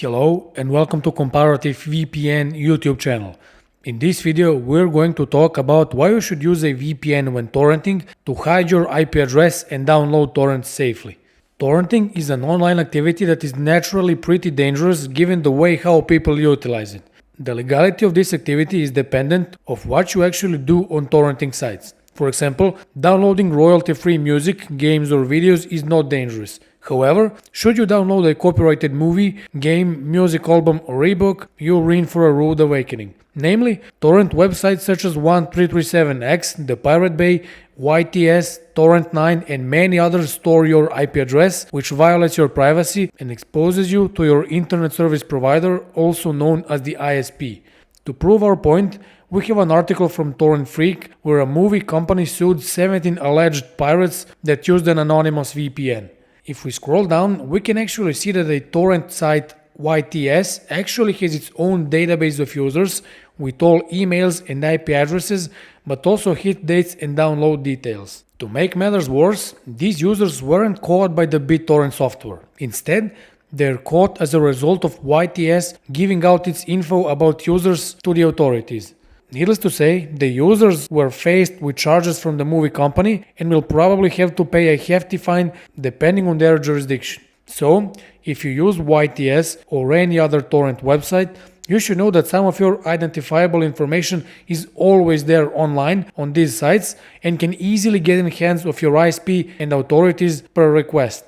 Hello and welcome to Comparative VPN YouTube channel. In this video we're going to talk about why you should use a VPN when torrenting to hide your IP address and download torrents safely. Torrenting is an online activity that is naturally pretty dangerous given the way how people utilize it. The legality of this activity is dependent of what you actually do on torrenting sites. For example, downloading royalty-free music, games or videos is not dangerous. However, should you download a copyrighted movie, game, music album or ebook, you're in for a rude awakening. Namely, torrent websites such as 1337X, the Pirate Bay, YTS, Torrent9 and many others store your IP address, which violates your privacy and exposes you to your internet service provider, also known as the ISP. To prove our point, we have an article from Torrent Freak where a movie company sued 17 alleged pirates that used an anonymous VPN. If we scroll down, we can actually see that a torrent site YTS actually has its own database of users with all emails and IP addresses, but also hit dates and download details. To make matters worse, these users weren't caught by the BitTorrent software. Instead, they're caught as a result of YTS giving out its info about users to the authorities. Needless to say, the users were faced with charges from the movie company and will probably have to pay a hefty fine depending on their jurisdiction. So, if you use YTS or any other torrent website, you should know that some of your identifiable information is always there online on these sites and can easily get in the hands of your ISP and authorities per request.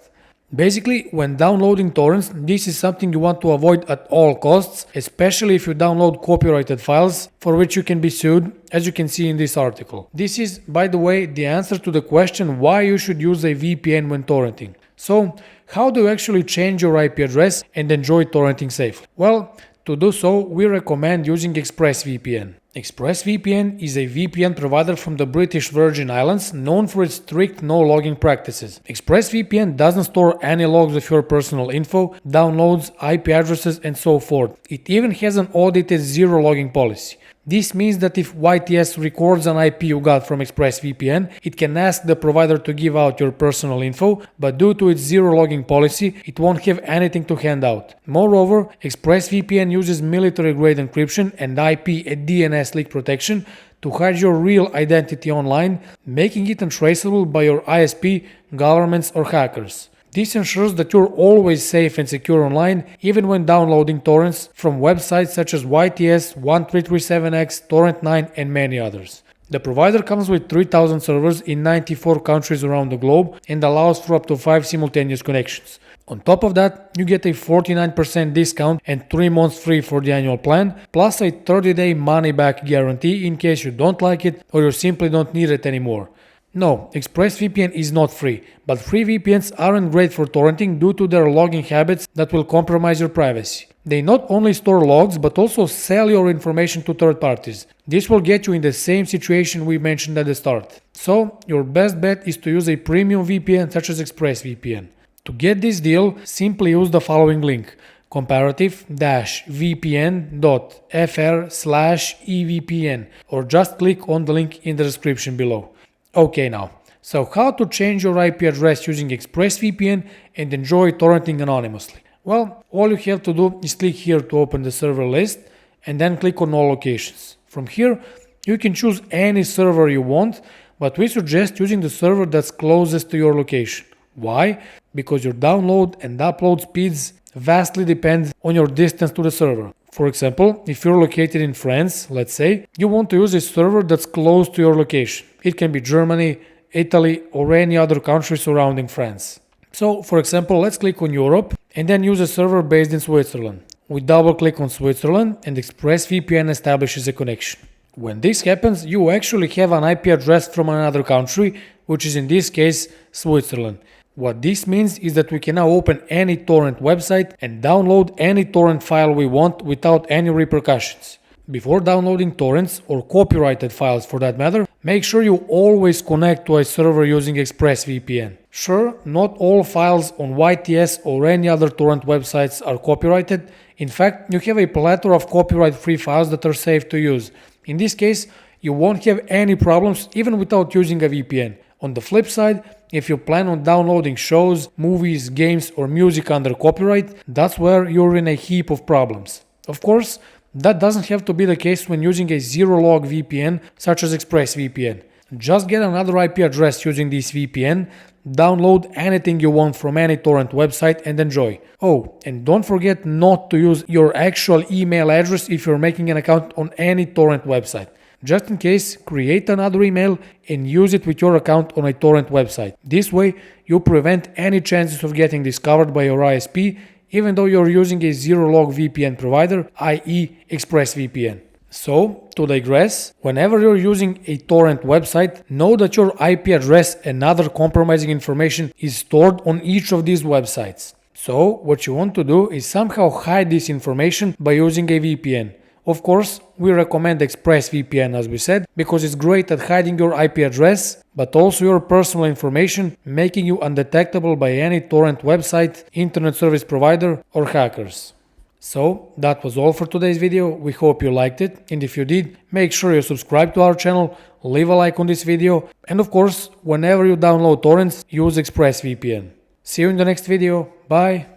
Basically, when downloading torrents, this is something you want to avoid at all costs, especially if you download copyrighted files for which you can be sued, as you can see in this article. This is, by the way, the answer to the question why you should use a VPN when torrenting. So, how do you actually change your IP address and enjoy torrenting safely? Well, to do so, we recommend using ExpressVPN. ExpressVPN is a VPN provider from the British Virgin Islands known for its strict no-logging practices. ExpressVPN doesn't store any logs of your personal info, downloads, IP addresses and so forth. It even has an audited zero-logging policy. This means that if YTS records an IP you got from ExpressVPN, it can ask the provider to give out your personal info, but due to its zero-logging policy, it won't have anything to hand out. Moreover, ExpressVPN uses military-grade encryption and IP and DNS leak protection to hide your real identity online, making it untraceable by your ISP, governments or hackers. This ensures that you're always safe and secure online, even when downloading torrents from websites such as YTS, 1337X, Torrent9 and many others. The provider comes with 3000 servers in 94 countries around the globe and allows for up to 5 simultaneous connections. On top of that, you get a 49% discount and 3 months free for the annual plan, plus a 30-day money-back guarantee in case you don't like it or you simply don't need it anymore. No, ExpressVPN is not free, but free VPNs aren't great for torrenting due to their logging habits that will compromise your privacy. They not only store logs but also sell your information to third parties. This will get you in the same situation we mentioned at the start. So, your best bet is to use a premium VPN such as ExpressVPN. To get this deal, simply use the following link: comparative-vpn.fr/evpn, or just click on the link in the description below. Okay now, so how to change your IP address using ExpressVPN and enjoy torrenting anonymously? Well, all you have to do is click here to open the server list and then click on all locations. From here, you can choose any server you want, but we suggest using the server that's closest to your location. Why? Because your download and upload speeds vastly depend on your distance to the server. For example, if you're located in France, let's say, you want to use a server that's close to your location. It can be Germany, Italy, or any other country surrounding France. So, for example, let's click on Europe and then use a server based in Switzerland. We double click on Switzerland and ExpressVPN establishes a connection. When this happens, you actually have an IP address from another country, which is in this case Switzerland. What this means is that we can now open any torrent website and download any torrent file we want without any repercussions. Before downloading torrents or copyrighted files for that matter, make sure you always connect to a server using ExpressVPN. Sure, not all files on YTS or any other torrent websites are copyrighted. In fact, you have a plethora of copyright-free files that are safe to use. In this case, you won't have any problems even without using a VPN. On the flip side, if you plan on downloading shows, movies, games, or music under copyright, that's where you're in a heap of problems. Of course, that doesn't have to be the case when using a zero-log VPN such as ExpressVPN. Just get another IP address using this VPN, download anything you want from any torrent website and enjoy. Oh, and don't forget not to use your actual email address if you're making an account on any torrent website. Just in case, create another email and use it with your account on a torrent website. This way, you prevent any chances of getting discovered by your ISP, even though you're using a zero-log VPN provider, i.e. ExpressVPN. So, to digress, whenever you're using a torrent website, know that your IP address and other compromising information is stored on each of these websites. So, what you want to do is somehow hide this information by using a VPN. Of course, we recommend ExpressVPN as we said, because it's great at hiding your IP address, but also your personal information, making you undetectable by any torrent website, internet service provider, or hackers. So, that was all for today's video. We hope you liked it, and if you did, make sure you subscribe to our channel, leave a like on this video, and of course, whenever you download torrents, use ExpressVPN. See you in the next video. Bye!